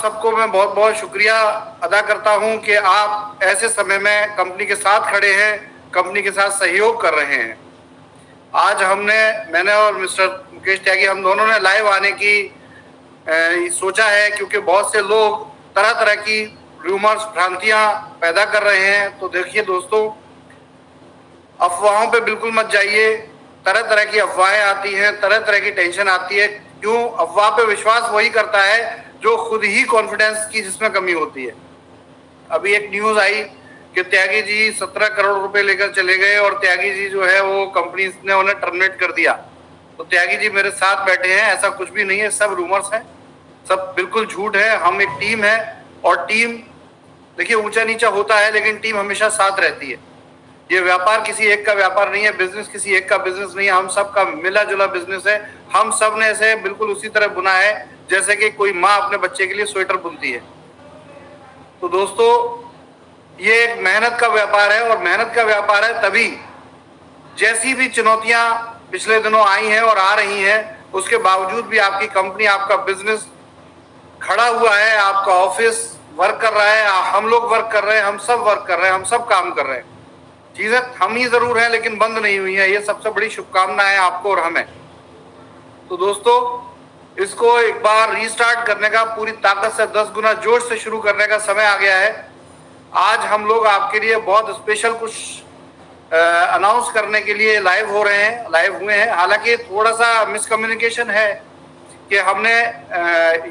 सबको मैं बहुत बहुत शुक्रिया अदा करता हूं कि आप ऐसे समय में कंपनी के साथ खड़े हैं, कंपनी के साथ सहयोग कर रहे हैं। आज मैंने और मिस्टर मुकेश त्यागी, हम दोनों ने लाइव आने की सोचा है, क्योंकि बहुत से लोग तरह तरह की रूमर्स, भ्रांतियां पैदा कर रहे हैं। तो देखिए दोस्तों, अफवाहों पे बिल्कुल मत जाइए। तरह तरह की अफवाहें आती हैं, तरह तरह की टेंशन आती है। क्यों? अफवाह पे विश्वास वही करता है जो खुद ही कॉन्फिडेंस की जिसमें कमी होती है। अभी एक न्यूज आई कि त्यागी जी 17 करोड़ रुपए लेकर चले गए और त्यागी जी जो है वो कंपनी ने उन्हें टर्मिनेट कर दिया। तो त्यागी जी मेरे साथ बैठे हैं, ऐसा कुछ भी नहीं है, सब रूमर्स हैं, सब बिल्कुल झूठ है। हम एक टीम है और टीम देखिए ऊंचा नीचा होता है, लेकिन टीम हमेशा साथ रहती है। ये व्यापार किसी एक का व्यापार नहीं है, बिजनेस किसी एक का बिजनेस नहीं है, हम सब का मिला जुला बिजनेस है। हम सब ने इसे बिल्कुल उसी तरह बुना है जैसे कि कोई माँ अपने बच्चे के लिए स्वेटर बुनती है। तो दोस्तों, ये एक मेहनत का व्यापार है और मेहनत का व्यापार है तभी जैसी भी चुनौतियां पिछले दिनों आई हैं और आ रही हैं, उसके बावजूद भी आपकी कंपनी, आपका बिजनेस खड़ा हुआ है, आपका ऑफिस वर्क कर रहा है, हम लोग वर्क कर रहे हैं, हम सब वर्क कर रहे हैं, हम सब काम कर रहे हैं। चीजें हम ही जरूर हैं लेकिन बंद नहीं हुई है। ये सबसे बड़ी शुभकामनाएं आपको और हमें। तो दोस्तों, इसको एक बार रीस्टार्ट करने का, पूरी ताकत से 10 गुना जोश से शुरू करने का समय आ गया है। आज हम लोग आपके लिए बहुत स्पेशल कुछ अनाउंस करने के लिए लाइव हुए हैं। हालांकि थोड़ा सा मिसकम्युनिकेशन है कि हमने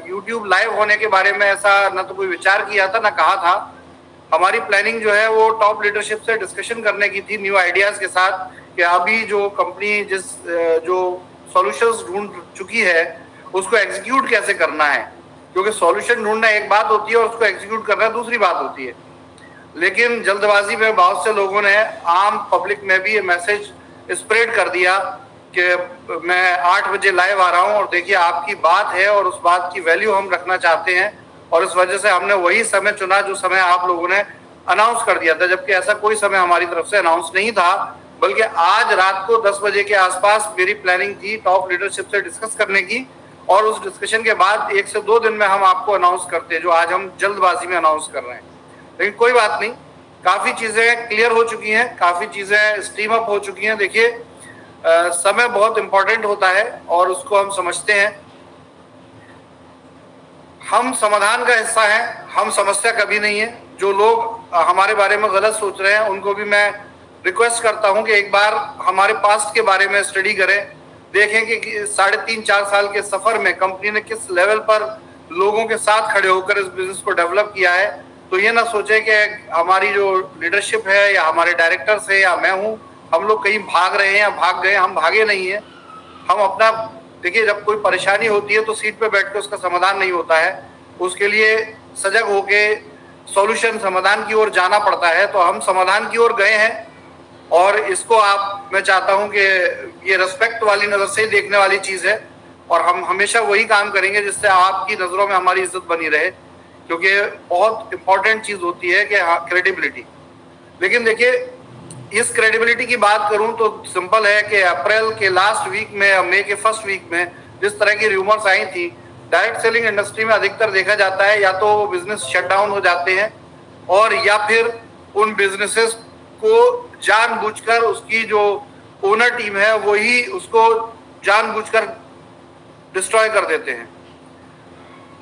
यूट्यूब लाइव होने के बारे में ऐसा न तो कोई विचार किया था, ना कहा था। हमारी प्लानिंग जो है वो टॉप लीडरशिप से डिस्कशन करने की थी, न्यू आइडियाज के साथ, कि अभी जो कंपनी जो सॉल्यूशंस ढूंढ चुकी है उसको एग्जीक्यूट कैसे करना है। क्योंकि सॉल्यूशन ढूंढना एक बात होती है और उसको एग्जीक्यूट करना दूसरी बात होती है। लेकिन जल्दबाजी में बहुत से लोगों ने आम पब्लिक में भी ये मैसेज स्प्रेड कर दिया कि मैं 8 बजे लाइव आ रहा हूं और देखिए आपकी बात है और उस बात की वैल्यू हम रखना चाहते हैं, और इस वजह से हमने वही समय चुना जो समय आप लोगों ने अनाउंस कर दिया था। जबकि ऐसा कोई समय हमारी तरफ से अनाउंस नहीं था, बल्कि आज रात को 10 बजे के आसपास मेरी प्लानिंग थी टॉप लीडरशिप से डिस्कस करने की, और उस डिस्कशन के बाद 1 से 2 दिन में हम आपको अनाउंस करते, जो आज हम जल्दबाजी में अनाउंस कर रहे हैं। लेकिन कोई बात नहीं, काफी चीजें क्लियर हो चुकी हैं, काफी चीजें स्ट्रीम अप हो चुकी हैं। देखिए, समय बहुत इंपॉर्टेंट होता है और उसको हम समझते हैं। हम समाधान का हिस्सा हैं, हम समस्या कभी नहीं है। जो लोग हमारे बारे में गलत सोच रहे हैं उनको भी मैं रिक्वेस्ट करता हूं कि एक बार हमारे पास्ट के बारे में स्टडी करें, देखें कि 3.5-4 साल के सफर में कंपनी ने किस लेवल पर लोगों के साथ खड़े होकर इस बिजनेस को डेवलप किया है। तो ये ना सोचे कि हमारी जो लीडरशिप है या हमारे डायरेक्टर्स है या मैं हूँ, हम लोग कहीं भाग रहे हैं या भाग गए। हम भागे नहीं है। हम अपना देखिए, जब कोई परेशानी होती है तो सीट पे बैठ के उसका समाधान नहीं होता है, उसके लिए सजग होके सॉल्यूशन, समाधान की ओर जाना पड़ता है। तो हम समाधान की ओर गए हैं और इसको मैं चाहता हूं कि ये रेस्पेक्ट वाली नजर से देखने वाली चीज है, और हम हमेशा वही काम करेंगे जिससे आपकी नजरों में हमारी इज्जत बनी रहे, क्योंकि बहुत इंपॉर्टेंट चीज होती है कि क्रेडिबिलिटी। लेकिन देखिए, इस क्रेडिबिलिटी की बात करूं तो सिंपल है कि अप्रैल के लास्ट वीक में या मई के फर्स्ट वीक में जिस तरह की रूमर्स आई थी, डायरेक्ट सेलिंग इंडस्ट्री में अधिकतर देखा जाता है या तो वो बिजनेस शट डाउन हो जाते हैं, और या फिर उन बिजनेसेस को जानबूझकर उसकी जो ओनर टीम है वही उसको जानबूझकर डिस्ट्रॉय कर देते हैं।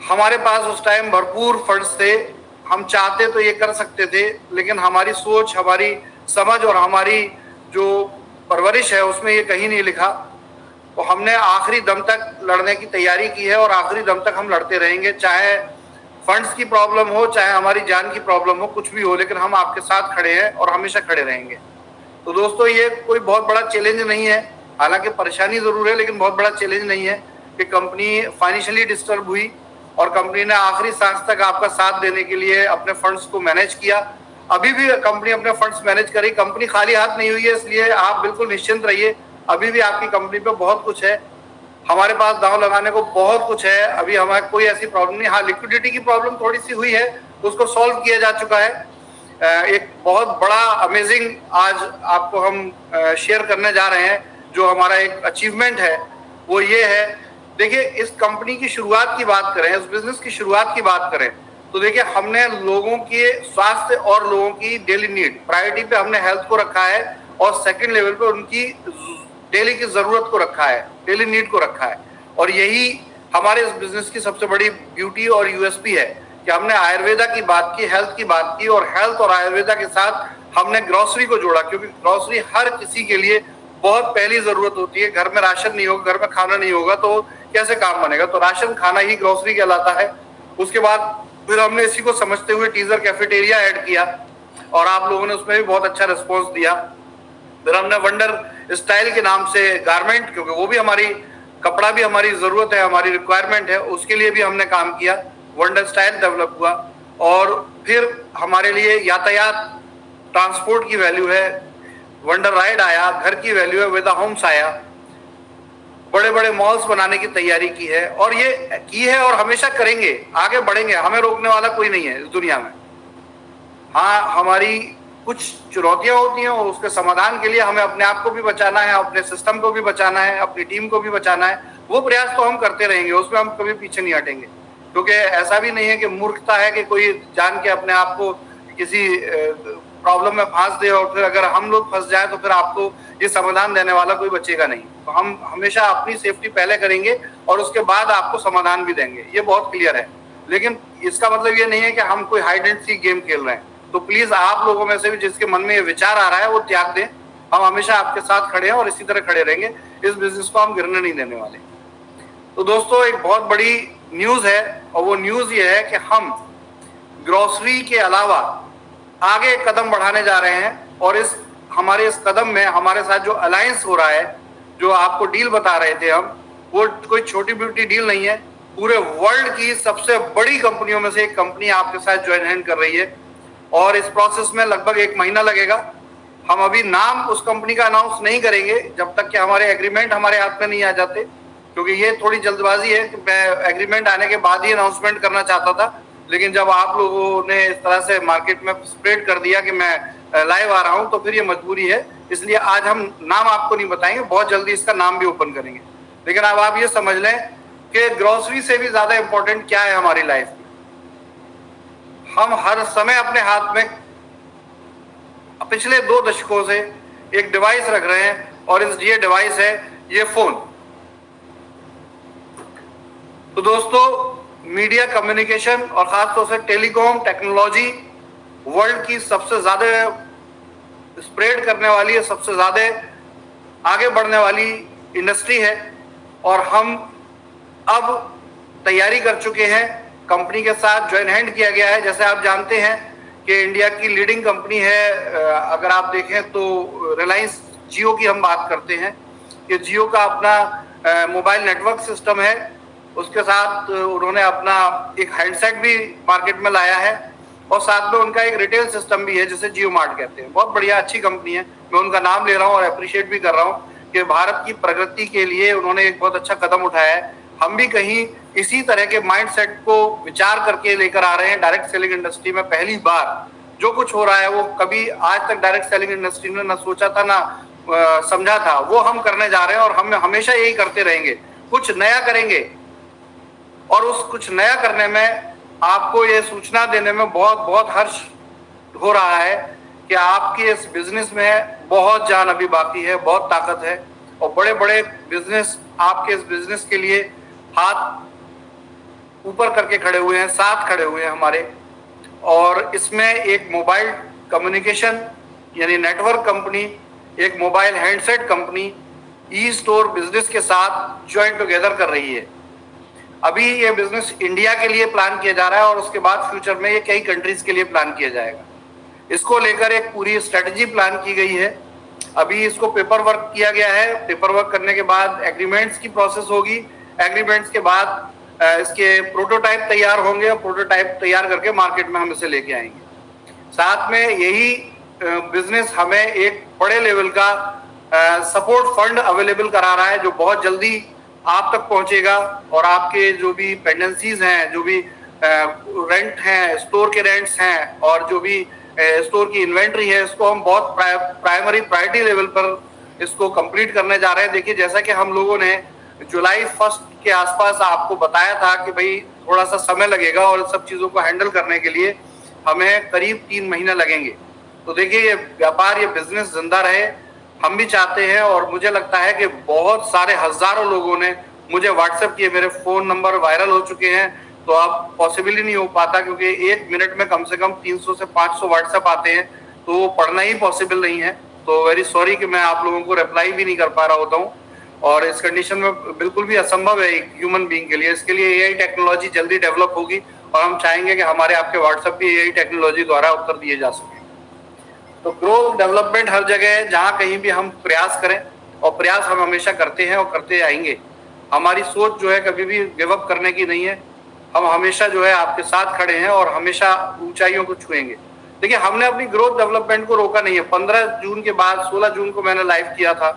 हमारे पास उस टाइम भरपूर फंड्स थे, हम चाहते तो ये कर सकते थे, लेकिन हमारी सोच, हमारी समझ और हमारी जो परवरिश है उसमें ये कहीं नहीं लिखा। तो हमने आखिरी दम तक लड़ने की तैयारी की है और आखिरी दम तक हम लड़ते रहेंगे, चाहे फंड्स की प्रॉब्लम हो, चाहे हमारी जान की प्रॉब्लम हो, कुछ भी हो, लेकिन हम आपके साथ खड़े हैं और हमेशा खड़े रहेंगे। तो दोस्तों, ये कोई बहुत बड़ा चैलेंज नहीं है, हालांकि परेशानी जरूर है, लेकिन बहुत बड़ा चैलेंज नहीं है कि कंपनी फाइनेंशियली डिस्टर्ब हुई और कंपनी ने आखिरी सांस तक आपका साथ देने के लिए अपने फंड्स को मैनेज किया। अभी भी कंपनी अपने फंड्स मैनेज करी, कंपनी खाली हाथ नहीं हुई है, इसलिए आप बिल्कुल निश्चिंत रहिए। अभी भी आपकी कंपनी पे बहुत कुछ है, हमारे पास दांव लगाने को बहुत कुछ है। अभी हमारे कोई ऐसी प्रॉब्लम नहीं। हाँ, लिक्विडिटी की प्रॉब्लम थोड़ी सी हुई है, उसको सॉल्व किया जा चुका है। एक बहुत बड़ा अमेजिंग आज आपको हम शेयर करने जा रहे हैं। जो हमारा एक अचीवमेंट है वो ये है देखिए, इस कंपनी की शुरुआत की बात करें, इस बिजनेस की शुरुआत की बात करें, तो देखिए हमने लोगों के स्वास्थ्य और लोगों की डेली नीड प्रायोरिटी पे हमने हेल्थ को रखा है, और सेकंड लेवल पे उनकी डेली की जरूरत को रखा है, डेली नीड को रखा है। और यही हमारे इस बिजनेस की सबसे बड़ी ब्यूटी और यूएसपी है कि हमने आयुर्वेदा की बात की, हेल्थ की बात की, और हेल्थ और आयुर्वेदा के साथ हमने ग्रोसरी को जोड़ा, क्योंकि ग्रोसरी हर किसी के लिए बहुत पहली जरूरत होती है। घर में राशन नहीं होगा, घर में खाना नहीं होगा तो कैसे काम बनेगा? तो राशन खाना ही ग्रोसरी कहलाता है। उसके बाद फिर हमने इसी को समझते हुए टीजर कैफेटेरिया ऐड किया, और आप लोगों ने उसमें भी बहुत अच्छा रिस्पॉन्स दिया। फिर हमने वंडर स्टाइल के नाम से गारमेंट, क्योंकि वो भी हमारी कपड़ा भी हमारी जरूरत है, हमारी रिक्वायरमेंट है, उसके लिए भी हमने काम किया, वंडर स्टाइल डेवलप हुआ। और फिर हमारे लिए यातायात ट्रांसपोर्ट की वैल्यू है, वंडर राइड आया, घर की वैल्यू है, वेदा होम्स आया, बड़े बड़े मॉल्स बनाने की तैयारी की है, और ये की है और हमेशा करेंगे, आगे बढ़ेंगे, हमें रोकने वाला कोई नहीं है इस दुनिया में। हाँ, हमारी कुछ चुनौतियां होती हैं और उसके समाधान के लिए हमें अपने आप को भी बचाना है, अपने सिस्टम को भी बचाना है, अपनी टीम को भी बचाना है। वो प्रयास तो हम करते रहेंगे, उसमें हम कभी पीछे नहीं हटेंगे, क्योंकि ऐसा भी नहीं है कि मूर्खता है कि कोई जान के अपने आप को किसी प्रॉब्लम में फांस दे, और फिर अगर हम लोग फंस जाए तो फिर आपको ये समाधान देने वाला कोई बचेगा नहीं। तो हम हमेशा अपनी सेफ्टी पहले करेंगे और उसके बाद आपको समाधान भी देंगे, ये बहुत क्लियर है। लेकिन इसका मतलब ये नहीं है कि हम कोई हाइड एंड सीक गेम खेल रहे हैं। तो प्लीज आप लोगों में से भी जिसके मन में ये विचार आ रहा है वो त्याग दें। हम हमेशा आपके साथ खड़े हैं और इसी तरह खड़े रहेंगे, इस बिजनेस को हम गिरने नहीं देने वाले। तो दोस्तों, एक बहुत बड़ी न्यूज है, और वो न्यूज ये है कि हम ग्रोसरी के अलावा आगे कदम बढ़ाने जा रहे हैं, और हमारे इस कदम में हमारे साथ जो अलायंस हो रहा है, जो आपको डील बता रहे थे हम, वो कोई छोटी ब्यूटी डील नहीं है। पूरे वर्ल्ड की सबसे बड़ी कंपनियों में से एक कंपनी आपके साथ ज्वाइन हैंड कर रही है, और इस प्रोसेस में लगभग 1 महीना लगेगा। हम अभी नाम उस कंपनी का अनाउंस नहीं करेंगे जब तक कि हमारे एग्रीमेंट हमारे हाथ में नहीं आ जाते, क्योंकि ये थोड़ी जल्दबाजी है कि मैं एग्रीमेंट आने के बाद ही अनाउंसमेंट करना चाहता था। लेकिन जब आप लोगों ने इस तरह से मार्केट में स्प्रेड कर दिया कि मैं लाइव आ रहा हूं, तो फिर ये मजबूरी है। इसलिए आज हम नाम आपको नहीं बताएंगे, बहुत जल्दी इसका नाम भी ओपन करेंगे। लेकिन अब आप ये समझ लें कि ग्रोसरी से भी ज्यादा इंपॉर्टेंट क्या है हमारी लाइफ में। हम हर समय अपने हाथ में पिछले 2 दशकों से एक डिवाइस रख रहे हैं, और ये डिवाइस है ये फोन। तो दोस्तों, मीडिया कम्युनिकेशन और खासतौर से टेलीकॉम टेक्नोलॉजी वर्ल्ड की सबसे ज्यादा स्प्रेड करने वाली है, सबसे ज्यादा आगे बढ़ने वाली इंडस्ट्री है, और हम अब तैयारी कर चुके हैं। कंपनी के साथ ज्वाइन हैंड किया गया है। जैसे आप जानते हैं कि इंडिया की लीडिंग कंपनी है, अगर आप देखें तो रिलायंस जियो की हम बात करते हैं कि जियो का अपना मोबाइल नेटवर्क सिस्टम है, उसके साथ उन्होंने अपना एक हैंडसेट भी मार्केट में लाया है, और साथ में उनका एक रिटेल सिस्टम भी है जिसे जियो मार्ट कहते हैं। बहुत बढ़िया, अच्छी कंपनी है, मैं उनका नाम ले रहा हूँ और अप्रिशिएट भी कर रहा हूँ कि भारत की प्रगति के लिए उन्होंने एक बहुत अच्छा कदम उठाया है। हम भी कहीं इसी तरह के माइंडसेट को विचार करके लेकर आ रहे हैं। डायरेक्ट सेलिंग इंडस्ट्री में पहली बार जो कुछ हो रहा है, वो कभी आज तक डायरेक्ट सेलिंग इंडस्ट्री ने ना सोचा था ना समझा था, वो हम करने जा रहे हैं, और हम हमेशा यही करते रहेंगे, कुछ नया करेंगे। और उस कुछ नया करने में आपको ये सूचना देने में बहुत बहुत हर्ष हो रहा है कि आपके इस बिजनेस में बहुत जान अभी बाकी है, बहुत ताकत है, और बड़े बड़े बिजनेस आपके इस बिजनेस के लिए हाथ ऊपर करके खड़े हुए हैं, साथ खड़े हुए हैं हमारे। और इसमें एक मोबाइल कम्युनिकेशन यानी नेटवर्क कंपनी, एक mobile handset company e store business के साथ ज्वाइन टुगेदर कर रही है। अभी ये बिजनेस इंडिया के लिए प्लान किया जा रहा है, और उसके बाद फ्यूचर में ये कई कंट्रीज के लिए प्लान किया जाएगा। इसको लेकर एक पूरी स्ट्रेटजी प्लान की गई है। अभी इसको पेपर वर्क किया गया है, पेपर वर्क करने के बाद एग्रीमेंट्स की प्रोसेस होगी, एग्रीमेंट्स के बाद इसके प्रोटोटाइप तैयार होंगे, और प्रोटोटाइप तैयार करके मार्केट में हम इसे लेके आएंगे। साथ में यही बिजनेस हमें एक बड़े लेवल का सपोर्ट फंड अवेलेबल करा रहा है, जो बहुत जल्दी आप तक पहुंचेगा, और आपके जो भी पेंडेंसीज हैं, जो भी रेंट हैं, स्टोर के रेंट्स हैं, और जो भी स्टोर की इन्वेंट्री है, इसको हम बहुत प्राइमरी प्रायोरिटी लेवल पर इसको कंप्लीट करने जा रहे हैं। देखिए, जैसा कि हम लोगों ने जुलाई 1 के आसपास आपको बताया था कि भाई थोड़ा सा समय लगेगा और सब चीजों को हैंडल करने के लिए हमें करीब 3 महीने लगेंगे। तो देखिए ये व्यापार, ये बिजनेस जिंदा रहे, हम भी चाहते हैं। और मुझे लगता है कि बहुत सारे हजारों लोगों ने मुझे व्हाट्सएप किए, मेरे फोन नंबर वायरल हो चुके हैं। तो अब पॉसिबल ही नहीं हो पाता, क्योंकि 1 मिनट में कम से कम 300 से 500 व्हाट्सएप आते हैं, तो वो पढ़ना ही पॉसिबल नहीं है। तो वेरी सॉरी कि मैं आप लोगों को रिप्लाई भी नहीं कर पा रहा होता हूँ, और इस कंडीशन में बिल्कुल भी असंभव है एक ह्यूमन बीइंग के लिए। इसके लिए एआई टेक्नोलॉजी जल्दी डेवलप होगी, और हम चाहेंगे कि हमारे आपके व्हाट्सएप भी एआई टेक्नोलॉजी द्वारा उत्तर दिए जा सके। तो ग्रोथ डेवलपमेंट हर जगह है, जहां कहीं भी हम प्रयास करें, और प्रयास हम हमेशा करते हैं और करते आएंगे। हमारी सोच जो है कभी भी गिव अप करने की नहीं है। हम हमेशा जो है आपके साथ खड़े हैं और हमेशा ऊंचाइयों को छुएंगे। देखिए हमने अपनी ग्रोथ डेवलपमेंट को रोका नहीं है। 15 जून के बाद 16 जून को मैंने लाइव किया था,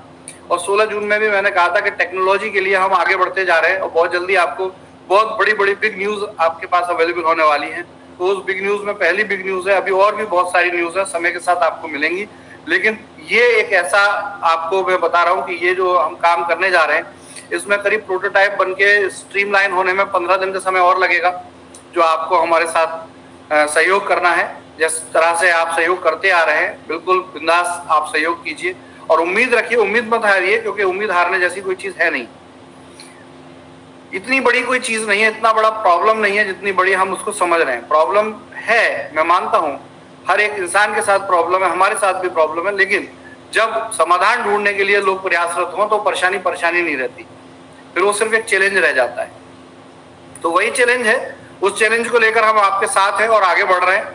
और 16 जून में भी मैंने कहा था कि टेक्नोलॉजी के लिए हम आगे बढ़ते जा रहे हैं, और बहुत जल्दी आपको बहुत बड़ी बड़ी बिग न्यूज आपके पास अवेलेबल होने वाली है। तो उस बिग न्यूज में पहली बिग न्यूज है, अभी और भी बहुत सारी न्यूज है, समय के साथ आपको मिलेंगी। लेकिन ये एक ऐसा आपको मैं बता रहा हूँ कि ये जो हम काम करने जा रहे हैं, इसमें करीब प्रोटोटाइप बन के स्ट्रीमलाइन होने में 15 दिन का समय और लगेगा, जो आपको हमारे साथ सहयोग करना है। जिस तरह से आप सहयोग करते आ रहे हैं, बिल्कुल बिंदास आप सहयोग कीजिए, और उम्मीद रखिए, उम्मीद मत हारिए, क्योंकि उम्मीद हारने जैसी कोई चीज है नहीं। इतनी बड़ी कोई चीज नहीं है, इतना बड़ा प्रॉब्लम नहीं है जितनी बड़ी हम उसको समझ रहे हैं। प्रॉब्लम है, मैं मानता हूं, हर एक इंसान के साथ प्रॉब्लम है, हमारे साथ भी प्रॉब्लम है। लेकिन जब समाधान ढूंढने के लिए लोग प्रयासरत हों तो परेशानी नहीं रहती, फिर वो सिर्फ एक चैलेंज रह जाता है। तो वही चैलेंज है, उस चैलेंज को लेकर हम आपके साथ हैं और आगे बढ़ रहे हैं।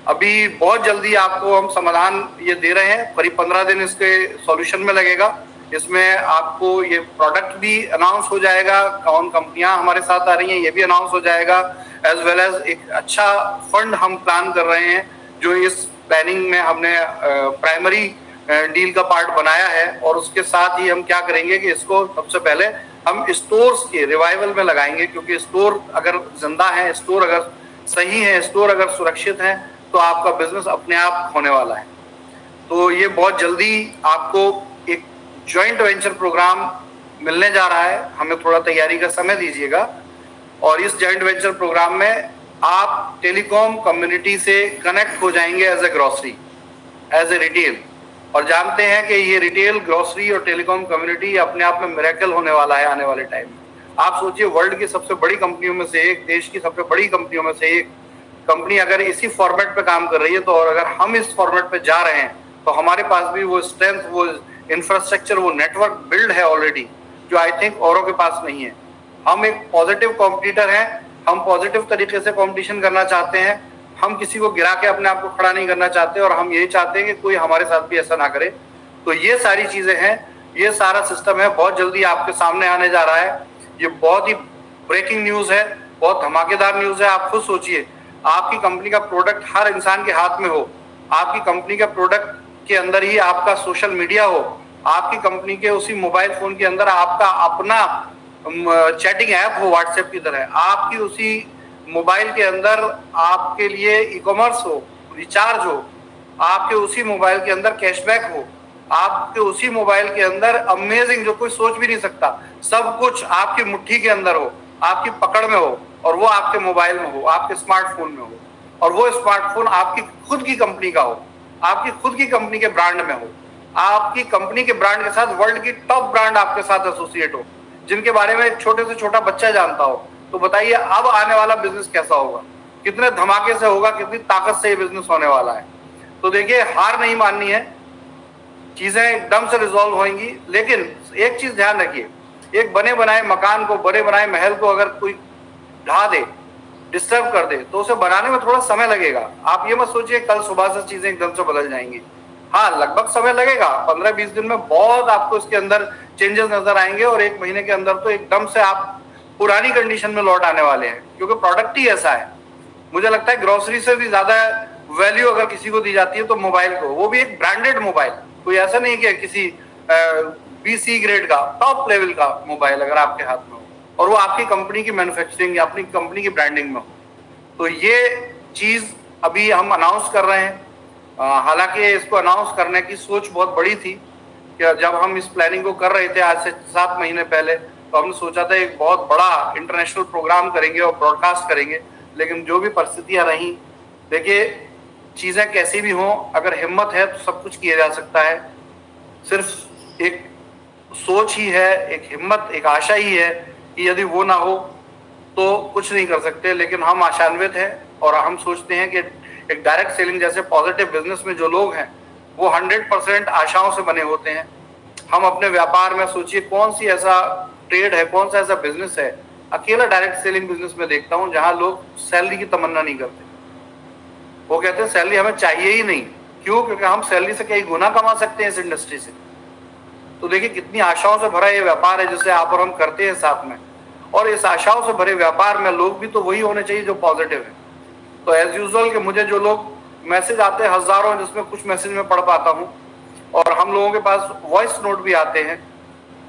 अभी बहुत जल्दी आपको हम समाधान ये दे रहे हैं, करीब 15 दिन इसके सॉल्यूशन में लगेगा। इसमें आपको ये प्रोडक्ट भी अनाउंस हो जाएगा, कौन कंपनियां हमारे साथ आ रही हैं ये भी अनाउंस हो जाएगा, एज वेल एज एक अच्छा फंड हम प्लान कर रहे हैं, जो इस प्लानिंग में हमने प्राइमरी डील का पार्ट बनाया है। और उसके साथ ही हम क्या करेंगे कि इसको सबसे पहले हम स्टोर्स के रिवाइवल में लगाएंगे, क्योंकि स्टोर अगर जिंदा है, स्टोर अगर सही है, स्टोर अगर सुरक्षित है, तो आपका बिजनेस अपने आप होने वाला है। तो ये बहुत जल्दी आपको एक जॉइंट वेंचर प्रोग्राम मिलने जा रहा है, हमें थोड़ा तैयारी का समय दीजिएगा। और इस जॉइंट वेंचर प्रोग्राम में आप टेलीकॉम कम्युनिटी से कनेक्ट हो जाएंगे as a grocery, as a retail. और जानते हैं कि ये रिटेल, ग्रोसरी और टेलीकॉम कम्युनिटी अपने आप में मिरेकल होने वाला है आने वाले टाइम में। आप सोचिए, वर्ल्ड की सबसे बड़ी कंपनियों में से एक, देश की सबसे बड़ी कंपनियों में से एक कंपनी अगर इसी फॉर्मेट पे काम कर रही है, तो और अगर हम इस फॉर्मेट पे जा रहे हैं, तो हमारे पास भी वो स्ट्रेंथ, वो इंफ्रास्ट्रक्चर, वो नेटवर्क बिल्ड है ऑलरेडी, जो आई थिंक औरों के पास नहीं है। हम एक पॉजिटिव कॉम्पिटिटर हैं, हम पॉजिटिव तरीके से कॉम्पिटिशन करना चाहते हैं, हम किसी को गिरा के अपने आप को खड़ा नहीं करना चाहते, और हम यही चाहते हैं कि कोई हमारे साथ भी ऐसा ना करे। तो ये सारी चीजें हैं, ये सारा सिस्टम है, बहुत जल्दी आपके सामने आने जा रहा है। ये बहुत ही ब्रेकिंग न्यूज है, बहुत धमाकेदार न्यूज है। आप खुद सोचिए, आपकी कंपनी का प्रोडक्ट हर इंसान के हाथ में हो, आपकी कंपनी का प्रोडक्ट के अंदर ही आपका सोशल मीडिया हो, आपकी कंपनी के उसी मोबाइल फोन के अंदर आपका अपना चैटिंग ऐप हो व्हाट्सएप की तरह, आपकी उसी मोबाइल के अंदर आपके लिए ई कॉमर्स हो, रिचार्ज हो, आपके उसी मोबाइल के अंदर कैशबैक हो, आपके उसी मोबाइल के अंदर अमेजिंग, जो कोई सोच भी नहीं सकता, सब कुछ आपकी मुट्ठी के अंदर हो, आपकी पकड़ में हो, और वो आपके मोबाइल में हो, आपके स्मार्टफोन में हो, और वो स्मार्टफोन आपकी खुद की कंपनी का हो, आपकी खुद की कंपनी के ब्रांड में हो, आपकी कंपनी के ब्रांड के साथ वर्ल्ड की टॉप ब्रांड आपके साथ एसोसिएट हो, जिनके बारे में एक छोटे से छोटा बच्चा जानता हो। तो बताइए अब आने वाला बिजनेस कैसा होगा, कितने धमाके से होगा, कितनी ताकत से ये बिजनेस होने वाला है। तो देखिए, हार नहीं माननी है, चीजें एकदम से रिजॉल्व होंगी। लेकिन एक चीज ध्यान रखिए, एक बने बनाए मकान को, बने बनाए महल को अगर कोई ढा दे, डिस्टर्ब कर दे, तो उसे बनाने में थोड़ा समय लगेगा। आप ये मत सोचिए कल सुबह से चीजें एकदम से बदल जाएंगी। हाँ, लगभग समय लगेगा, 15-20 दिन में बहुत आपको इसके अंदर चेंजेस नजर आएंगे, और 1 महीने के अंदर तो एकदम से आप पुरानी कंडीशन में लौट आने वाले हैं, क्योंकि प्रोडक्ट ही ऐसा है। मुझे लगता है ग्रोसरी से भी ज्यादा वैल्यू अगर किसी को दी जाती है तो मोबाइल को, वो भी एक ब्रांडेड मोबाइल, कोई ऐसा नहीं कि किसी BC ग्रेड का, टॉप लेवल का मोबाइल अगर आपके हाथ में हो, और वो आपकी कंपनी की मैन्युफैक्चरिंग, अपनी कंपनी की ब्रांडिंग में हो। तो ये चीज अभी हम अनाउंस कर रहे हैं। हालांकि इसको अनाउंस करने की सोच बहुत बड़ी थी कि जब हम इस प्लानिंग को कर रहे थे आज से 7 महीने पहले, तो हमने सोचा था एक बहुत बड़ा इंटरनेशनल प्रोग्राम करेंगे और ब्रॉडकास्ट करेंगे, लेकिन जो भी परिस्थितियां रहीं, देखिए चीज़ें कैसी भी हों, अगर हिम्मत है तो सब कुछ किया जा सकता है। सिर्फ एक सोच ही है, एक हिम्मत, एक आशा ही है कि यदि वो ना हो तो कुछ नहीं कर सकते। लेकिन हम आशान्वित हैं और हम सोचते हैं कि एक डायरेक्ट सेलिंग जैसे पॉजिटिव बिजनेस में जो लोग हैं वो 100% आशाओं से बने होते हैं। हम अपने व्यापार में सोचिए कौन सी ऐसा ट्रेड है, कौन सा ऐसा बिजनेस है, अकेला डायरेक्ट सेलिंग बिजनेस में देखता हूं जहां लोग सैलरी की तमन्ना नहीं करते। वो कहते हैं सैलरी हमें चाहिए ही नहीं। क्यों? क्योंकि हम सैलरी से कई गुना कमा सकते हैं इस इंडस्ट्री से। तो देखिए कितनी आशाओं से भरा ये व्यापार है जिसे आप और हम करते हैं साथ में, और इस आशाओं से भरे व्यापार में लोग भी तो वही होने चाहिए जो पॉजिटिव है। तो एज यूजुअल कि मुझे जो लोग मैसेज आते हैं हजारों, जिसमें कुछ मैसेज मैं पढ़ पाता हूँ, और हम लोगों के पास वॉइस नोट भी आते हैं,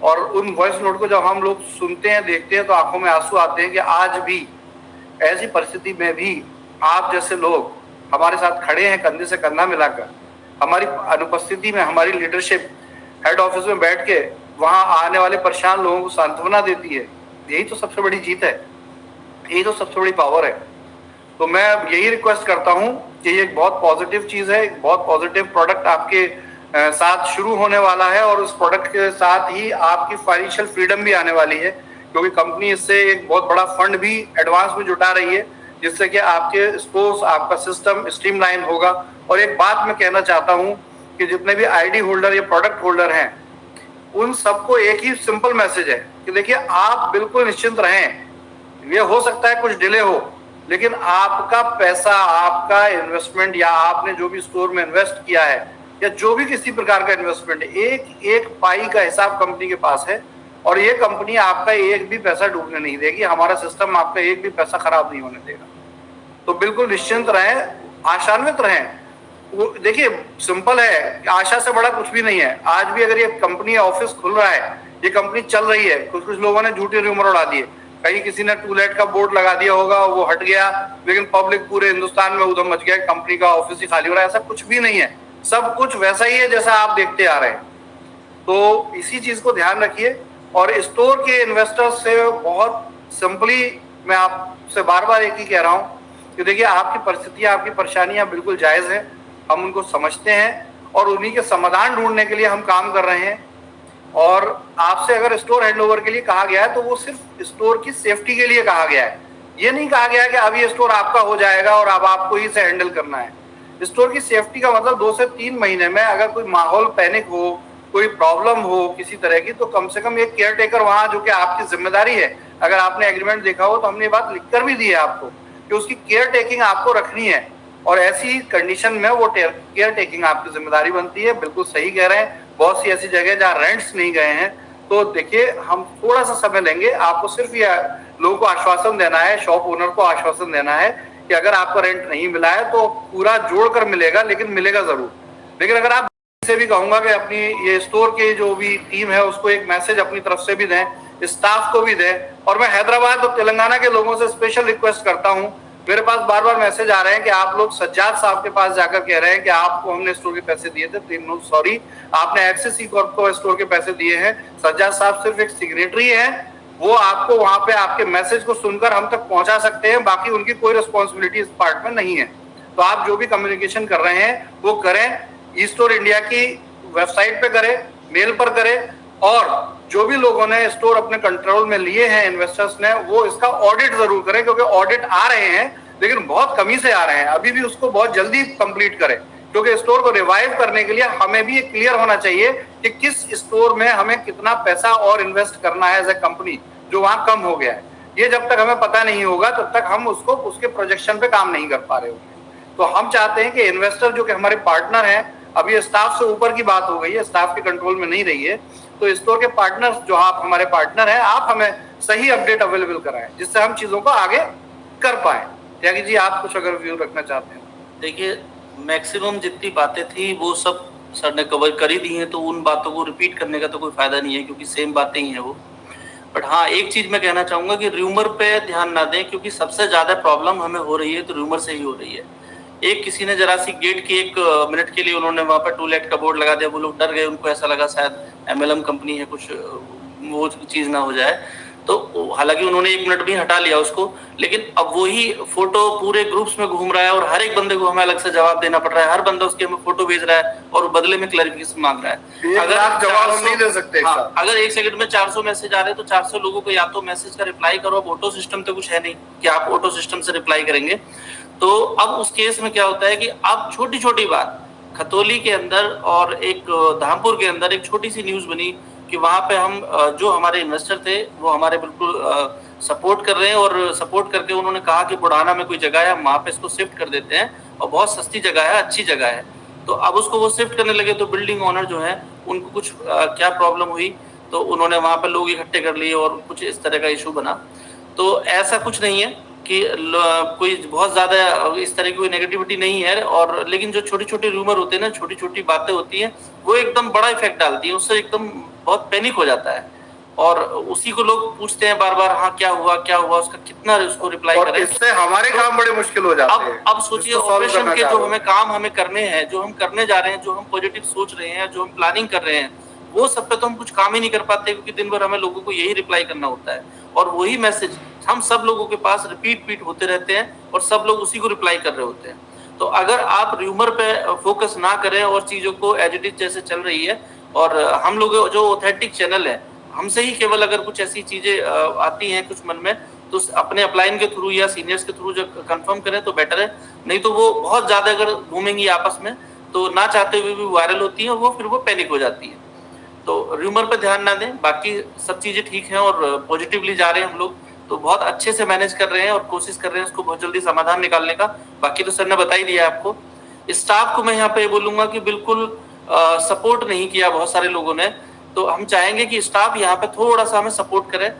और उन वॉइस नोट को जब हम लोग सुनते हैं, देखते हैं, तो आंखों में आंसू आते हैं कि आज भी ऐसी परिस्थिति में भी आप जैसे लोग हमारे साथ खड़े हैं, कंधे से कंधा मिलाकर। हमारी अनुपस्थिति में हमारी लीडरशिप हेड ऑफिस में बैठ के वहां आने वाले परेशान लोगों को सांत्वना देती है। यही तो सबसे बड़ी जीत है, यही तो सबसे बड़ी पावर है। तो मैं यही रिक्वेस्ट करता हूं कि ये एक बहुत पॉजिटिव चीज है, एक बहुत पॉजिटिव प्रोडक्ट आपके साथ शुरू होने वाला है, और उस प्रोडक्ट के साथ ही आपकी फाइनेंशियल फ्रीडम भी आने वाली है, क्योंकि कंपनी इससे एक बहुत बड़ा फंड भी एडवांस में जुटा रही है, जिससे कि आपके स्टोर्स, आपका सिस्टम स्ट्रीमलाइन होगा। और एक बात मैं कहना चाहता हूं कि जितने भी आईडी होल्डर या प्रोडक्ट होल्डर हैं, उन सबको एक ही सिंपल मैसेज है कि देखिए आप बिल्कुल निश्चिंत रहें। ये हो सकता है कुछ डिले हो, लेकिन आपका पैसा, आपका इन्वेस्टमेंट, या आपने जो भी स्टोर में इन्वेस्ट किया है, या जो भी किसी प्रकार का इन्वेस्टमेंट है, एक एक पाई का हिसाब कंपनी के पास है, और ये कंपनी आपका एक भी पैसा डूबने नहीं देगी। हमारा सिस्टम आपका एक भी पैसा खराब नहीं होने देगा। तो बिल्कुल निश्चिंत रहें, आशान्वित रहें। वो देखिए सिंपल है, आशा से बड़ा कुछ भी नहीं है। आज भी अगर ये कंपनी ऑफिस खुल रहा है, ये कंपनी चल रही है, कुछ लोगों ने झूठे रूमर उड़ा दिए, कहीं किसी ने टूलेट का बोर्ड लगा दिया होगा, वो हट गया, लेकिन पब्लिक पूरे हिंदुस्तान में उधम मच गया, कंपनी का ऑफिस ही खाली हो रहा है। ऐसा कुछ भी नहीं है, सब कुछ वैसा ही है जैसा आप देखते आ रहे हैं। तो इसी चीज को ध्यान रखिए। और स्टोर के इन्वेस्टर्स से बहुत सिंपली मैं आपसे बार बार एक ही कह रहा हूँ कि देखिए आपकी परिस्थितियां, आपकी परेशानियां बिल्कुल जायज है, हम उनको समझते हैं और उन्हीं के समाधान ढूंढने के लिए हम काम कर रहे हैं। और आपसे अगर स्टोर हैंडओवर के लिए कहा गया है तो वो सिर्फ स्टोर की सेफ्टी के लिए कहा गया है। ये नहीं कहा गया है कि अब ये स्टोर आपका हो जाएगा और अब आपको ही इसे हैंडल करना है। स्टोर की सेफ्टी का मतलब 2 से 3 महीने में अगर कोई माहौल पैनिक हो, कोई प्रॉब्लम हो किसी तरह की, तो कम से कम एक केयर टेकर वहां, जो कि आपकी जिम्मेदारी है। अगर आपने एग्रीमेंट देखा हो तो हमने ये बात लिखकर भी दी है आपको कि उसकी केयर टेकिंग आपको रखनी है, और ऐसी कंडीशन में वो केयर टेकिंग आपकी जिम्मेदारी बनती है। बिल्कुल सही कह रहे हैं। बहुत सी ऐसी जगह जहाँ रेंट्स नहीं गए हैं, तो देखिए हम थोड़ा सा समय लेंगे। आपको सिर्फ ये लोगों को आश्वासन देना है, शॉप ओनर को आश्वासन देना है कि अगर आपको रेंट नहीं मिला है तो पूरा जोड़कर मिलेगा, लेकिन मिलेगा जरूर। लेकिन अगर आप से भी कहूंगा कि अपनी ये स्टोर की जो भी टीम है उसको एक मैसेज अपनी तरफ से भी दें, स्टाफ को भी दें। और मैं हैदराबाद और तेलंगाना के लोगों से स्पेशल रिक्वेस्ट करता हूं, मेरे पास बार बार मैसेज आ रहे हैं कि आप लोग सज्जाद साहब के पास जाकर कह रहे हैं कि आपको हमने स्टोर के पैसे दिए थे, नो सॉरी, आपने एक्सिस ई कॉर्प को स्टोर के पैसे दिए हैं। सज्जाद साहब सिर्फ एक सिग्नेटरी है, वो आपको वहां पे आपके मैसेज को सुनकर हम तक पहुंचा सकते हैं, बाकी उनकी कोई रिस्पॉन्सिबिलिटी इस पार्ट में नहीं है। तो आप जो भी कम्युनिकेशन कर रहे हैं वो करें, ई स्टोर इंडिया की वेबसाइट पे करें, मेल पर करें, और जो भी लोगों ने स्टोर अपने कंट्रोल में लिए हैं इन्वेस्टर्स ने, वो इसका ऑडिट जरूर करें, क्योंकि ऑडिट आ रहे हैं लेकिन बहुत कमी से आ रहे हैं। अभी भी उसको बहुत जल्दी कंप्लीट करें, क्योंकि स्टोर को रिवाइव करने के लिए हमें भी क्लियर होना चाहिए कि किस स्टोर में हमें कितना पैसा और इन्वेस्ट करना है एज ए कंपनी, जो वहां कम हो गया है। ये जब तक हमें पता नहीं होगा तब तक हम उसको उसके प्रोजेक्शन पे काम नहीं कर पा रहे होंगे। तो हम चाहते हैं कि इन्वेस्टर जो कि हमारे पार्टनर हैं, अभी स्टाफ से ऊपर की बात हो गई है, स्टाफ के कंट्रोल में नहीं रही है, तो स्टोर के पार्टनर्स जो आप हमारे पार्टनर हैं, आप हमें सही अपडेट अवेलेबल कराएं, जिससे हम चीजों को आगे कर पाए। त्यागी जी, आप कुछ अगर व्यू रखना चाहते हैं। देखिए, मैक्सिमम जितनी बातें थी वो सब सर ने कवर कर ही दी हैं, तो उन बातों को रिपीट करने का तो कोई फायदा नहीं है, क्योंकि सेम बातें ही हैं वो। बट हाँ, एक चीज मैं कहना चाहूंगा कि र्यूमर पे ध्यान ना दें, क्योंकि सबसे ज्यादा प्रॉब्लम हमें हो रही है तो र्यूमर से ही हो रही है। एक किसी ने जरा सी गेट की 1 मिनट के लिए उन्होंने वहां पर टू लेट का बोर्ड लगा दिया, वो लोग डर गए, उनको ऐसा लगा शायद MLM कंपनी है, कुछ वो चीज ना हो जाए। तो हालांकि उन्होंने 1 मिनट भी हटा लिया उसको, लेकिन अब वही फोटो पूरे ग्रुप्स में घूम रहा है और हर एक बंदे को हमें अलग से जवाब देना पड़ रहा है। हर बंदा उसके हमें फोटो भेज रहा है और बदले में क्लैरिफिकेशन मांग रहा है। अगर जवाब हम नहीं दे सकते, हाँ, अगर 1 सेकंड में 400 मैसेज आ रहे हैं तो 400 लोगों को या तो मैसेज का रिप्लाई करो। अब ऑटो सिस्टम तो कुछ है नहीं कि आप ऑटो सिस्टम से रिप्लाई करेंगे। तो अब उस केस में क्या होता है कि अब छोटी छोटी बात, खतौली के अंदर और एक धामपुर के अंदर एक छोटी सी न्यूज बनी कि वहां पे हम जो हमारे इन्वेस्टर थे वो हमारे बिल्कुल सपोर्ट कर रहे हैं, और सपोर्ट करके उन्होंने कहा कि बुढ़ाना में कोई जगह है, हम वहां पे इसको शिफ्ट कर देते हैं और बहुत सस्ती जगह है, अच्छी जगह है। तो अब उसको वो शिफ्ट करने लगे तो बिल्डिंग ओनर जो है उनको कुछ क्या प्रॉब्लम हुई, तो उन्होंने वहां पे लोग इकट्ठे कर लिए और कुछ इस तरह का इशू बना। तो ऐसा कुछ नहीं है कि कोई बहुत ज्यादा इस तरह की कोई नेगेटिविटी नहीं है, और लेकिन जो छोटी छोटी रूमर होते हैं ना, छोटी छोटी बातें होती हैं, वो एकदम बड़ा इफेक्ट डालती है, उससे एकदम बहुत पैनिक हो जाता है और उसी को लोग पूछते हैं बार बार, हाँ क्या हुआ, उसका कितना उसको रिप्लाई करें। इससे हमारे काम बड़े मुश्किल हो जाते हैं। अब सोचिए ऑपरेशन के जो हमें काम हमें करने हैं, जो हम करने जा रहे हैं, जो हम पॉजिटिव सोच रहे हैं, जो हम प्लानिंग कर रहे हैं, वो सब पे तो हम कुछ काम ही नहीं कर पाते, क्योंकि दिन भर हमें लोगों को यही रिप्लाई करना होता है और वही मैसेज हम सब लोगों के पास रिपीट होते रहते हैं और सब लोग उसी को रिप्लाई कर रहे होते हैं। तो अगर आप र्यूमर पे फोकस ना करें और चीजों को एज इट इज जैसे चल रही है, और हम लोग जो ऑथेंटिक चैनल है, हमसे ही केवल अगर कुछ ऐसी चीजें आती हैं कुछ मन में, तो अपने अपलाइन के थ्रू या सीनियर्स के थ्रू जब कंफर्म करें तो बेटर है। नहीं तो वो बहुत ज्यादा अगर घूमेंगी आपस में तो ना चाहते हुए भी वायरल होती है और वो फिर वो पैनिक हो जाती है। तो र्यूमर पे ध्यान ना दें, बाकी सब चीजें ठीक हैं और पॉजिटिवली जा रहे हैं हम लोग, तो बहुत अच्छे से मैनेज कर रहे हैं और कोशिश कर रहे हैं उसको बहुत जल्दी समाधान निकालने का। बाकी तो सर ने बता ही दिया आपको। स्टाफ को मैं यहाँ पे बोलूंगा कि बिल्कुल सपोर्ट नहीं किया बहुत सारे लोगों ने, तो हम चाहेंगे कि स्टाफ यहाँ पे थोड़ा सा हमें सपोर्ट करे।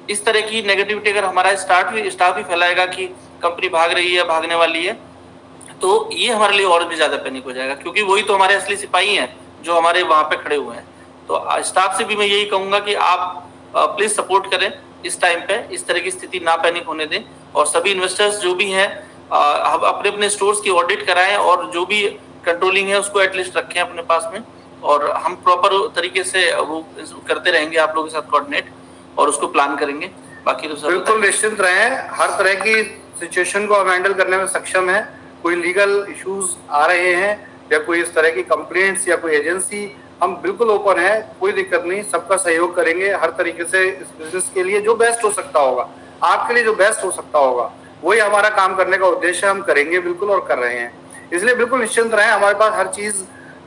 इस तरह की नेगेटिविटी अगर हमारा स्टाफ ही फैलाएगा कि कंपनी भाग रही है, भागने वाली है, तो ये हमारे लिए और भी ज्यादा पैनिक हो जाएगा, क्योंकि वही तो हमारे असली सिपाही हैं जो हमारे वहां पे खड़े हुए हैं। तो स्टाफ से भी मैं यही कहूंगा कि आप प्लीज सपोर्ट करें इस टाइम पे, इस तरह की स्थिति ना पैनिक होने दें, और सभी इन्वेस्टर्स जो भी हैं अपने अपने स्टोर्स की ऑडिट कराएं और जो भी कंट्रोलिंग है उसको एटलीस्ट रखें अपने पास में, और हम प्रॉपर तरीके से वो करते रहेंगे आप लोगों के साथ कोऑर्डिनेट और उसको प्लान करेंगे। बाकी तो बिल्कुल निश्चिंत रहें, हर तरह की सिचुएशन को हम हैंडल करने में सक्षम है। कोई लीगल इश्यूज आ रहे हैं या कोई इस तरह की कंप्लेंट्स या कोई एजेंसी, हम बिल्कुल ओपन है, कोई दिक्कत नहीं, सबका सहयोग करेंगे हर तरीके से। इस बिजनेस के लिए जो बेस्ट हो सकता होगा, आपके लिए जो बेस्ट हो सकता होगा, वही हमारा काम करने का उद्देश्य, हम करेंगे बिल्कुल और कर रहे हैं। इसलिए बिल्कुल निश्चिंत रहें, हमारे पास हर चीज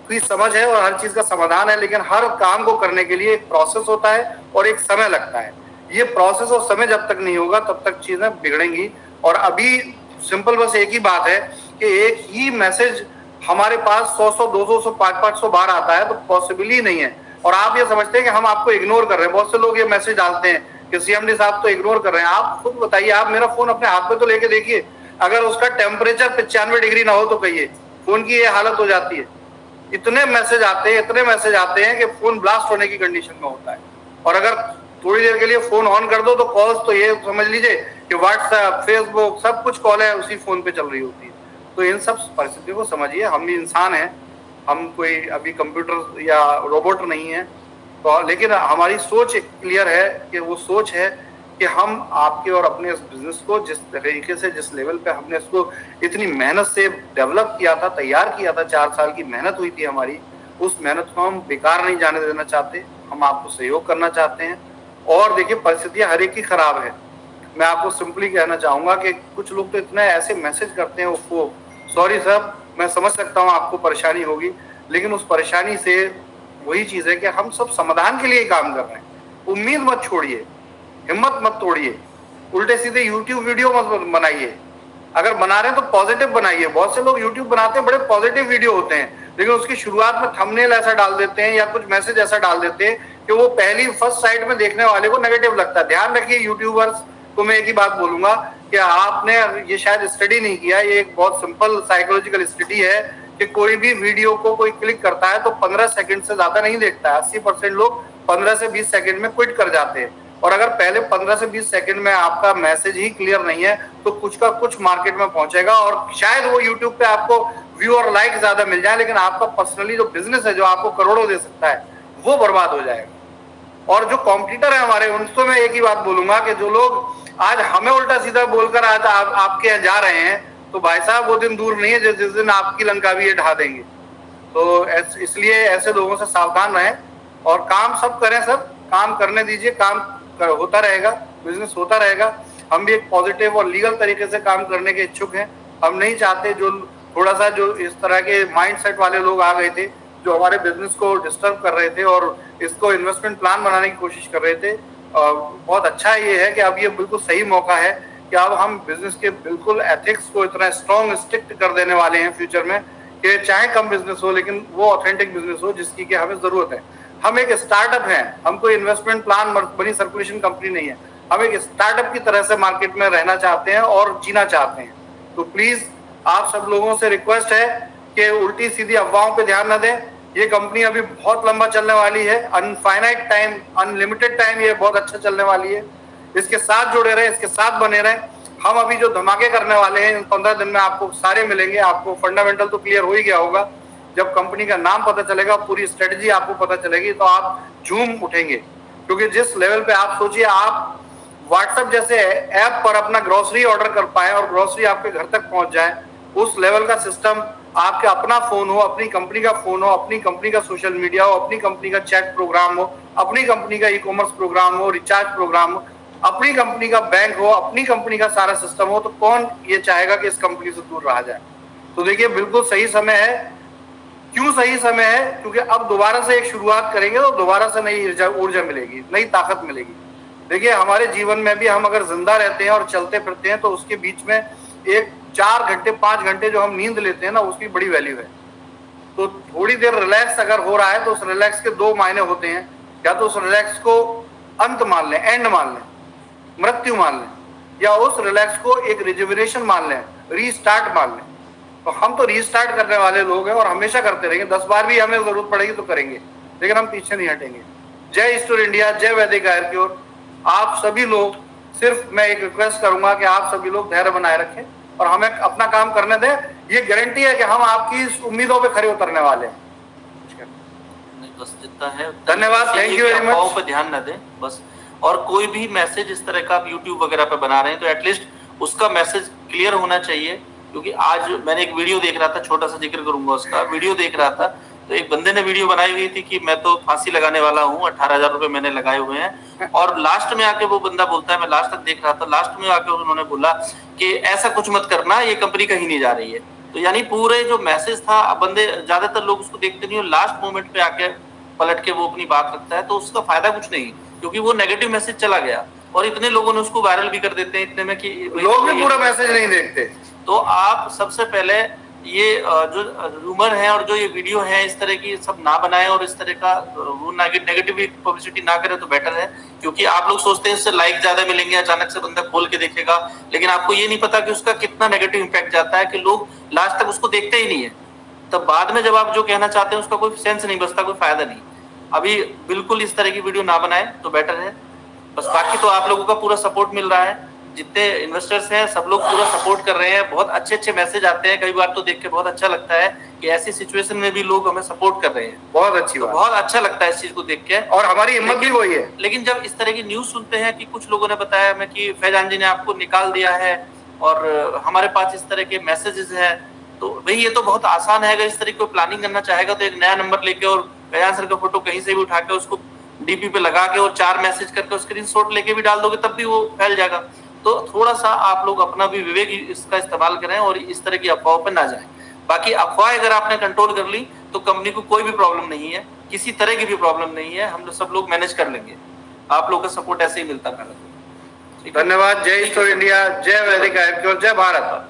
की समझ है और हर चीज का समाधान है, लेकिन हर काम को करने के लिए एक प्रोसेस होता है और एक समय लगता है। ये प्रोसेस और समय जब तक नहीं होगा तब तक चीजें बिगड़ेंगी। और अभी सिंपल बस एक ही बात है कि एक ही मैसेज हमारे पास 100 200 500 बार आता है, तो पॉसिबल ही नहीं है। और आप ये समझते हैं कि हम आपको इग्नोर कर रहे हैं। बहुत से लोग ये मैसेज डालते हैं कि सीएमडी साहब तो इग्नोर कर रहे हैं। आप खुद बताइए, आप मेरा फोन अपने हाथ में तो लेके देखिए, अगर उसका टेम्परेचर 95 डिग्री ना हो तो कहिए, फोन की ये हालत हो जाती है। इतने मैसेज आते हैं कि फोन ब्लास्ट होने की कंडीशन में होता है। और अगर थोड़ी देर के लिए फोन ऑन कर दो तो कॉल्स तो ये समझ लीजिए कि व्हाट्सएप, फेसबुक, सब कुछ कॉल है उसी फोन पे चल रही होती है। तो इन सब परिस्थितियों को समझिए, हम भी इंसान हैं, हम कोई अभी कंप्यूटर या रोबोट नहीं है। तो लेकिन हमारी सोच क्लियर है कि वो सोच है कि हम आपके और अपने इस बिजनेस को जिस तरीके से, जिस लेवल पे हमने इसको इतनी मेहनत से डेवलप किया था, तैयार किया था, 4 साल की मेहनत हुई थी हमारी, उस मेहनत को हम बेकार नहीं जाने देना चाहते। हम आपको सहयोग करना चाहते हैं। और देखिए, परिस्थितियां हर एक की खराब है। मैं आपको सिंपली कहना चाहूंगा कि कुछ लोग तो इतने ऐसे मैसेज करते हैं, वो सॉरी सर, मैं समझ सकता हूँ आपको परेशानी होगी, लेकिन उस परेशानी से वही चीज है कि हम सब समाधान के लिए काम कर रहे हैं। उम्मीद मत छोड़िए, हिम्मत मत तोड़िए, उल्टे सीधे यूट्यूब वीडियो मत बनाइए। अगर बना रहे हैं तो पॉजिटिव बनाइए। बहुत से लोग यूट्यूब बनाते हैं, बड़े पॉजिटिव वीडियो होते हैं, लेकिन उसकी शुरुआत में थंबनेल ऐसा डाल देते हैं या कुछ मैसेज ऐसा डाल देते हैं कि वो पहली फर्स्ट साइड में देखने वाले को नेगेटिव लगता है। ध्यान रखिए, यूट्यूबर्स को मैं एक ही बात बोलूंगा कि आपने ये शायद स्टडी नहीं किया, ये एक बहुत सिंपल साइकोलॉजिकल स्टडी है कि कोई भी वीडियो को कोई क्लिक करता है तो 15 सेकंड से ज्यादा नहीं देखता है। 80% लोग 15 से 20 सेकंड में क्विट कर जाते हैं। और अगर पहले 15 से 20 सेकंड में आपका मैसेज ही क्लियर नहीं है तो कुछ का कुछ मार्केट में पहुंचेगा और शायद वो यूट्यूब पे आपको व्यू और लाइक ज्यादा मिल जाए, लेकिन आपका पर्सनली जो बिजनेस है, जो आपको करोड़ों दे सकता है, वो बर्बाद हो जाएगा। और जो कॉम्पिटिटर है हमारे, उनको मैं एक ही बात बोलूंगा कि जो लोग आज हमें उल्टा सीधा बोलकर आज आपके यहाँ जा रहे हैं, तो भाई साहब वो दिन दूर नहीं है जिस दिन आपकी लंका भी ये ढा देंगे। तो इसलिए ऐसे लोगों से सावधान रहें और काम सब करें, सब काम करने दीजिए, काम होता रहेगा, बिजनेस होता रहेगा। हम भी एक पॉजिटिव और लीगल तरीके से काम करने के इच्छुक हैं। हम नहीं चाहते जो थोड़ा सा जो इस तरह के माइंडसेट वाले लोग आ गए थे जो हमारे बिजनेस को डिस्टर्ब कर रहे थे और इसको इन्वेस्टमेंट प्लान बनाने की कोशिश कर रहे थे। बहुत अच्छा ये है कि अब ये बिल्कुल सही मौका है कि अब हम बिजनेस के बिल्कुल एथिक्स को इतना स्ट्रॉन्ग स्ट्रिक्ट कर देने वाले हैं फ्यूचर में कि चाहे कम बिजनेस हो लेकिन वो ऑथेंटिक बिजनेस हो जिसकी कि हमें जरूरत है। हम एक स्टार्टअप हैं, हम कोई इन्वेस्टमेंट प्लान बड़ी सर्कुलेशन कंपनी नहीं है। हम एक स्टार्टअप की तरह से मार्केट में रहना चाहते हैं और जीना चाहते हैं। तो प्लीज आप सब लोगों से रिक्वेस्ट है कि उल्टी सीधी अफवाहों पे ध्यान न दें। ये कंपनी अभी बहुत लंबा चलने वाली है, अनफाइनाइट टाइम, अनलिमिटेड टाइम ये बहुत अच्छा चलने वाली है। इसके साथ जुड़े रहे, इसके साथ बने रहे। हम अभी जो धमाके करने वाले हैं इन 15 दिन में आपको सारे मिलेंगे। आपको फंडामेंटल तो क्लियर हो ही गया होगा। जब कंपनी का नाम पता चलेगा, पूरी स्ट्रेटजी आपको पता चलेगी तो आप झूम उठेंगे, क्योंकि जिस लेवल पे आप सोचिए आप व्हाट्सएप जैसे ऐप पर अपना ग्रोसरी ऑर्डर कर पाए और ग्रोसरी आपके घर तक पहुंच जाए, उस लेवल का सिस्टम आपके अपना फोन हो, अपनी कंपनी का फोन हो, अपनी कंपनी का सोशल मीडिया हो, अपनी कंपनी का चैट प्रोग्राम हो, अपनी कंपनी का ई-कॉमर्स प्रोग्राम हो, रिचार्ज प्रोग्राम हो, अपनी कंपनी का बैंक हो, अपनी कंपनी का सारा सिस्टम हो, तो कौन ये चाहेगा कि इस कंपनी से दूर रहा जाए। तो देखिए बिल्कुल सही समय है। क्यों सही समय है? क्योंकि अब दोबारा से एक शुरुआत करेंगे तो दोबारा से नई ऊर्जा मिलेगी, नई ताकत मिलेगी। देखिए हमारे जीवन में भी हम अगर जिंदा रहते हैं और चलते फिरते हैं तो उसके बीच में एक 4 घंटे 5 घंटे जो हम नींद लेते हैं ना, उसकी बड़ी वैल्यू है। तो थोड़ी देर रिलैक्स अगर हो रहा है तो उस रिलैक्स के 2 मायने होते हैं। या तो उस रिलैक्स को अंत मान लें, एंड मान लें, मृत्यु मान लें, या उस रिलैक्स को एक रिजुविनेशन मान लें, रीस्टार्ट मान लें। तो हम तो रीस्टार्ट करने वाले लोग हैं और हमेशा करते रहेंगे। 10 बार भी हमें जरूरत पड़ेगी तो करेंगे, लेकिन हम पीछे नहीं हटेंगे। जय ईस्टर्न इंडिया, जय वैदिक आयुर्वेद। आप सभी लोग, सिर्फ मैं एक रिक्वेस्ट करूंगा कि आप सभी लोग धैर्य बनाए रखें और हमें अपना काम करने दें। ये गारंटी है कि हम आपकी उम्मीदों पे खरे उतरने वाले हैं। बस जितना है, धन्यवाद, थैंक यू वेरी मच। पे ध्यान न दें बस। और कोई भी मैसेज इस तरह का आप यूट्यूब वगैरह पे बना रहे हैं तो एटलीस्ट उसका मैसेज क्लियर होना चाहिए। क्योंकि आज मैंने एक वीडियो देख रहा था, छोटा सा जिक्र करूंगा उसका। वीडियो देख रहा था तो एक बंदे ने वीडियो बनाई हुई थी कि मैं तो फांसी लगाने वाला हूँ, 18,000 रुपए मैंने लगाए हुए हैं। और लास्ट में आके वो बंदा बोलता है, मैं लास्ट तक देख रहा था, लास्ट में आके उन्होंने बोला कि ऐसा कुछ मत करना, ये कंपनी कहीं नहीं जा रही है। तो यानी पूरे जो मैसेज था, बंदे ज्यादातर लोग उसको देखते नहीं और लास्ट मोमेंट पे आके पलट के वो अपनी बात रखता है, तो उसका फायदा कुछ नहीं, क्योंकि वो नेगेटिव मैसेज चला गया और इतने लोगों ने उसको वायरल भी कर देते हैं इतने में कि लोग भी पूरा मैसेज नहीं देखते। तो आप सबसे पहले ये जो रूमर है और जो ये वीडियो है इस तरह की सब ना बनाएं और इस तरह का वो नेगेटिव पब्लिसिटी ना करें तो बेटर है। क्योंकि आप लोग सोचते हैं इससे लाइक ज्यादा मिलेंगे, अचानक से बंदा खोल के देखेगा, लेकिन आपको ये नहीं पता कि उसका कितना नेगेटिव इम्पैक्ट जाता है कि लोग लास्ट तक उसको देखते ही नहीं है। तब बाद में जब आप जो कहना चाहते हैं उसका कोई सेंस नहीं बचता, कोई फायदा नहीं। अभी बिल्कुल इस तरह की वीडियो ना बनाए तो बेटर है बस। बाकी तो आप लोगों का पूरा सपोर्ट मिल रहा है, जितने इन्वेस्टर्स हैं सब लोग पूरा सपोर्ट कर रहे हैं। बहुत अच्छे अच्छे मैसेज आते हैं, कई बार तो देख के बहुत अच्छा लगता है कि ऐसी सिचुएशन में भी लोग हमें सपोर्ट कर रहे हैं। बहुत अच्छी बात, बहुत अच्छा लगता है इस चीज को देख के और हमारी हिम्मत भी वही है। लेकिन जब इस तरह की न्यूज सुनते हैं कि कुछ लोगों ने बताया हमें कि फैजान जी ने आपको निकाल दिया है और हमारे पास इस तरह के मैसेजेस हैं, तो भाई ये तो बहुत आसान है। अगर इस तरह की कोई प्लानिंग करना चाहेगा तो एक नया नंबर लेके और फैजान सर का फोटो कहीं से भी उठा के उसको डीपी पे लगा के और 4 मैसेज करके स्क्रीनशॉट लेके भी डाल दोगे तब भी वो फैल जाएगा। तो थोड़ा सा आप लोग अपना भी विवेक इसका इस्तेमाल करें और इस तरह की अफवाहों पर ना जाएं। बाकी अफवाह अगर आपने कंट्रोल कर ली तो कंपनी को कोई भी प्रॉब्लम नहीं है, किसी तरह की भी प्रॉब्लम नहीं है, हम सब लोग मैनेज कर लेंगे। आप लोग का सपोर्ट ऐसे ही मिलता रहेगा। धन्यवाद। जय ईस्टर्न इंडिया, जय वैदिक आयुर्वेद, जय भारत।